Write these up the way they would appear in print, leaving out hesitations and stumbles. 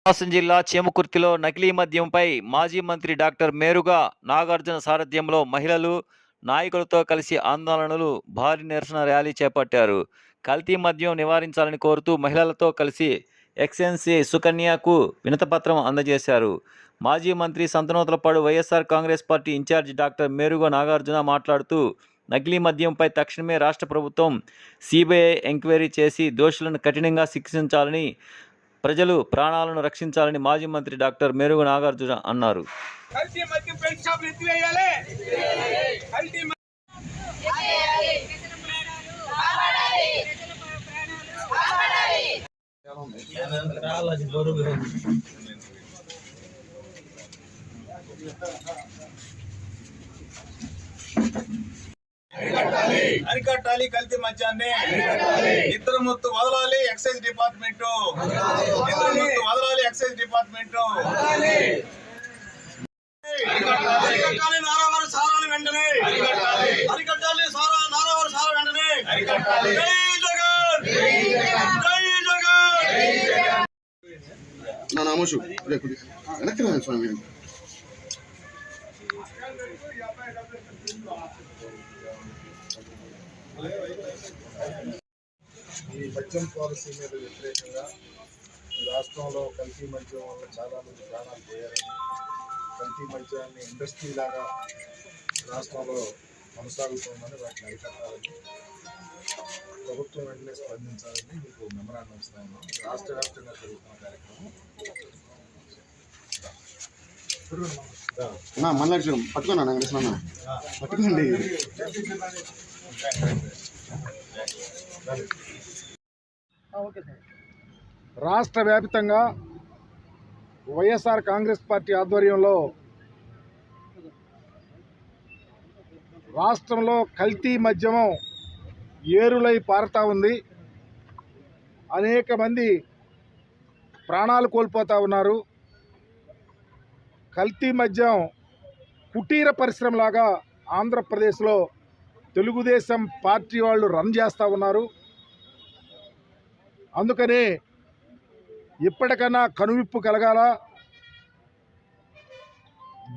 ప్రకాశం జిల్లా చేమకుర్తిలో నకిలీ మద్యంపై మాజీ మంత్రి డాక్టర్ మేరుగా నాగార్జున సారథ్యంలో మహిళలు, నాయకులతో కలిసి ఆందోళనలు, భారీ నిరసన ర్యాలీ చేపట్టారు. కల్తీ మద్యం నివారించాలని కోరుతూ మహిళలతో కలిసి ఎక్స్ఎన్సీ సుకన్యకు వినతిపత్రం అందజేశారు. మాజీ మంత్రి Santhanuthalapadu YSR Congress party incharge doctor Meruga Nagarjuna మాట్లాడుతూ నకిలీ మద్యంపై తక్షణమే రాష్ట్ర ప్రభుత్వం సిబిఐ ఎంక్వైరీ చేసి దోషులను కఠినంగా శిక్షించాలని, ప్రజలు ప్రాణాలను రక్షించాలని మాజీ మంత్రి డాక్టర్ మేరుగా నాగార్జున అన్నారు. అరికట్టాలి కల్తీ మద్యాన్ని. ఇద్దరు ముత్తు వదలాలి ఎక్సైజ్ డిపార్ట్మెంట్. వదలాలి ఎక్సైజ్ డిపార్ట్మెంట్. అరికట్టాలి నారావారి సారాలు వెంటనే. అరికట్టాలి నారావారి సారా వెంటనే. జై జగన్, జై జగన్. నా నామోషు వెనక్కి స్వామి. ఈ మద్యం పాలసీ మీద వ్యతిరేకంగా రాష్ట్రంలో కల్తీ మద్యం వల్ల చాలామంది ప్రాణాలు పోయారని, కల్తీ మద్యాన్ని ఇండస్ట్రీ లాగా రాష్ట్రంలో కొనసాగుతుందని వాటిని అరికట్టాలని ప్రభుత్వం వెంటనే స్పందించాలని మీకు మెమరాండం ఇస్తా ఉన్నాం. రాష్ట్ర వ్యాప్తంగా జరుగుతున్న కార్యక్రమం. మళ్ళీ పట్టుకున్నా వెంకటేశ్వర పట్టుకోండి. రాష్ట్ర వ్యాప్తంగా వైఎస్ఆర్ కాంగ్రెస్ పార్టీ ఆధ్వర్యంలో రాష్ట్రంలో కల్తీ మద్యమం ఏరులై పారుతూ ఉంది. అనేక మంది ప్రాణాలు కోల్పోతూ ఉన్నారు. కల్తీ మద్యం కుటీర పరిశ్రమలాగా ఆంధ్రప్రదేశ్లో తెలుగుదేశం పార్టీ వాళ్ళు రన్ చేస్తూ ఉన్నారు. అందుకనే ఇప్పటికన్నా కనువిప్పు కలగాల.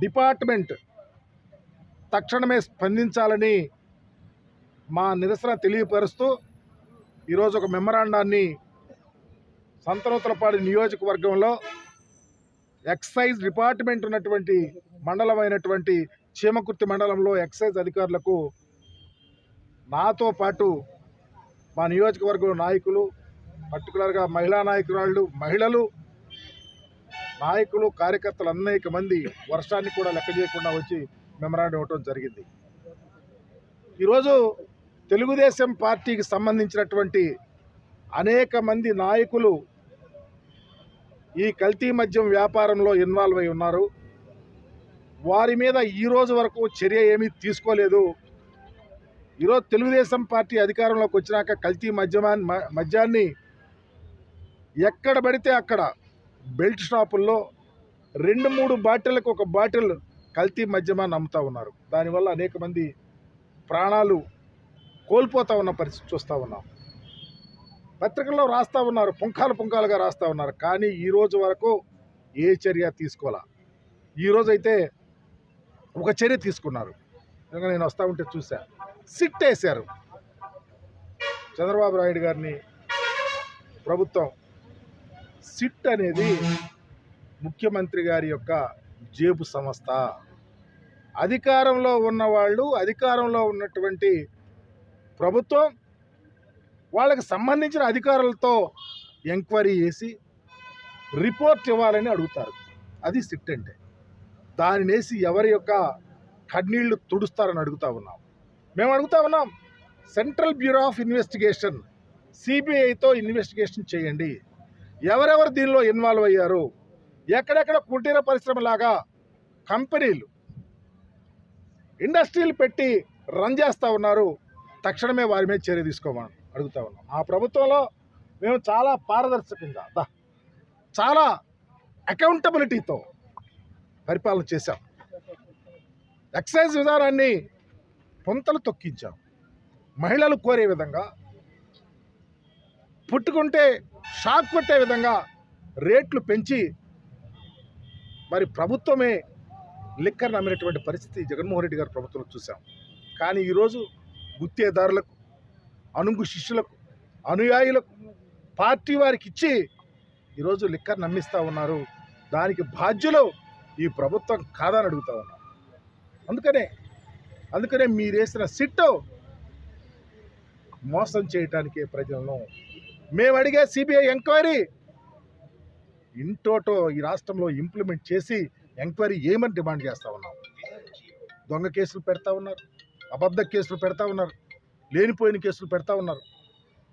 డిపార్ట్మెంట్ తక్షణమే స్పందించాలని మా నిరసన తెలియపరుస్తూ ఈరోజు ఒక మెమరాండాన్ని సంతనూతలపాడు నియోజకవర్గంలో ఎక్సైజ్ డిపార్ట్మెంట్ ఉన్నటువంటి మండలమైనటువంటి చీమకుర్తి మండలంలో ఎక్సైజ్ అధికారులకు, నాతో పాటు మా నియోజకవర్గం నాయకులు, పర్టికులర్గా మహిళా నాయకురాళ్ళు, మహిళలు, నాయకులు, కార్యకర్తలు అనేక మంది వర్షాన్ని కూడా లెక్క చేయకుండా వచ్చి మెమరాండం ఇవ్వటం జరిగింది. ఈరోజు తెలుగుదేశం పార్టీకి సంబంధించినటువంటి అనేక మంది నాయకులు ఈ కల్తీ మద్యం వ్యాపారంలో ఇన్వాల్వ్ అయి ఉన్నారు. వారి మీద ఈరోజు వరకు చర్య ఏమీ తీసుకోలేదు. ఈరోజు తెలుగుదేశం పార్టీ అధికారంలోకి వచ్చినాక కల్తీ మద్యాన్ని ఎక్కడ పడితే అక్కడ బెల్ట్ షాపుల్లో 2-3 బాటిళ్ళకు ఒక బాటిల్ కల్తీ మద్యమాన్ని అమ్ముతూ ఉన్నారు. దానివల్ల అనేక మంది ప్రాణాలు కోల్పోతూ ఉన్న పరిస్థితి చూస్తూ ఉన్నాం. పత్రికల్లో రాస్తూ ఉన్నారు, పుంఖాలుగా రాస్తూ ఉన్నారు. కానీ ఈరోజు వరకు ఏ చర్య తీసుకోవాలా. ఈరోజైతే ఒక చర్య తీసుకున్నారు. నేను వస్తూ ఉంటే చూసా, సిట్ వేశారు. చంద్రబాబు నాయుడు గారిని ప్రభుత్వం. సిట్ అనేది ముఖ్యమంత్రి గారి యొక్క జేబు సంస్థ. అధికారంలో ఉన్నవాళ్ళు, అధికారంలో ఉన్నటువంటి ప్రభుత్వం వాళ్ళకి సంబంధించిన అధికారులతో ఎంక్వైరీ చేసి రిపోర్ట్ ఇవ్వాలని అడుగుతారు. అది సిట్ అంటే. దానిని వేసి ఎవరి యొక్క కన్నీళ్లు తుడుస్తారని అడుగుతూ ఉన్నాం. మేము అడుగుతూ ఉన్నాం, సెంట్రల్ బ్యూరో ఆఫ్ ఇన్వెస్టిగేషన్ సిబిఐతో ఇన్వెస్టిగేషన్ చేయండి. ఎవరెవరు దీనిలో ఇన్వాల్వ్ అయ్యారు, ఎక్కడెక్కడ కుటీర పరిశ్రమలాగా కంపెనీలు, ఇండస్ట్రీలు పెట్టి రన్ చేస్తూ ఉన్నారు, తక్షణమే వారి మీద చర్య తీసుకోమని అడుగుతూ ఉన్నాం. ఆ ప్రభుత్వంలో మేము చాలా పారదర్శకంగా, చాలా అకౌంటబిలిటీతో పరిపాలన చేశాం. ఎక్సైజ్ విధానాన్ని పొంతలు తొక్కించాం. మహిళలు కోరే విధంగా, పుట్టుకుంటే షాక్ కొట్టే విధంగా రేట్లు పెంచి మరి ప్రభుత్వమే లిక్కర్ నమ్మినటువంటి పరిస్థితి జగన్మోహన్ రెడ్డి గారి ప్రభుత్వంలో చూసాం. కానీ ఈరోజు గుత్తేదారులకు, అనుంగు శిష్యులకు, అనుయాయులకు, పార్టీ వారికి ఇచ్చి ఈరోజు లిక్కర్ నమ్మిస్తూ ఉన్నారు. దానికి బాధ్యులు ఈ ప్రభుత్వం కాదని అడుగుతూ ఉన్నారు. అందుకనే మీరేసిన సిట్టు మోసం చేయటానికే ప్రజలను. మేము అడిగే సిబిఐ ఎంక్వైరీ ఇంటోటో ఈ రాష్ట్రంలో ఇంప్లిమెంట్ చేసి ఎంక్వైరీ ఏమని డిమాండ్ చేస్తూ ఉన్నాం. దొంగ కేసులు పెడతా ఉన్నారు, అబద్ధ కేసులు పెడతా ఉన్నారు, లేనిపోయిన కేసులు పెడతా ఉన్నారు.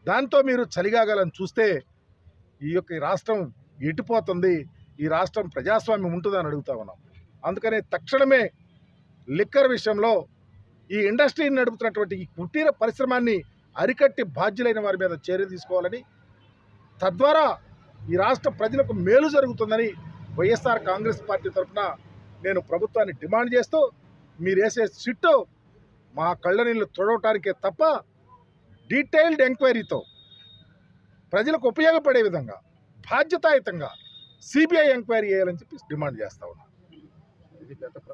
దాంతో మీరు చలిగాగాలని చూస్తే ఈ రాష్ట్రం ఎటుపోతుంది, ఈ రాష్ట్రం ప్రజాస్వామ్యం ఉంటుందని అడుగుతా ఉన్నాం. అందుకనే తక్షణమే లిక్కర్ విషయంలో ఈ ఇండస్ట్రీని నడుపుతున్నటువంటి ఈ కుటీర పరిశ్రమాన్ని అరికట్టి బాధ్యులైన వారి మీద చర్య తీసుకోవాలని, తద్వారా ఈ రాష్ట్ర ప్రజలకు మేలు జరుగుతుందని వైఎస్ఆర్ కాంగ్రెస్ పార్టీ తరఫున నేను ప్రభుత్వాన్ని డిమాండ్ చేస్తూ, మీరు వేసే సిట్టు మా కళ్ళ నీళ్ళు తొడవటానికే తప్ప డీటెయిల్డ్ ఎంక్వైరీతో ప్రజలకు ఉపయోగపడే విధంగా బాధ్యతాయుతంగా సిబిఐ ఎంక్వైరీ చేయాలని చెప్పి డిమాండ్ చేస్తూ ఉన్నాను. ఇది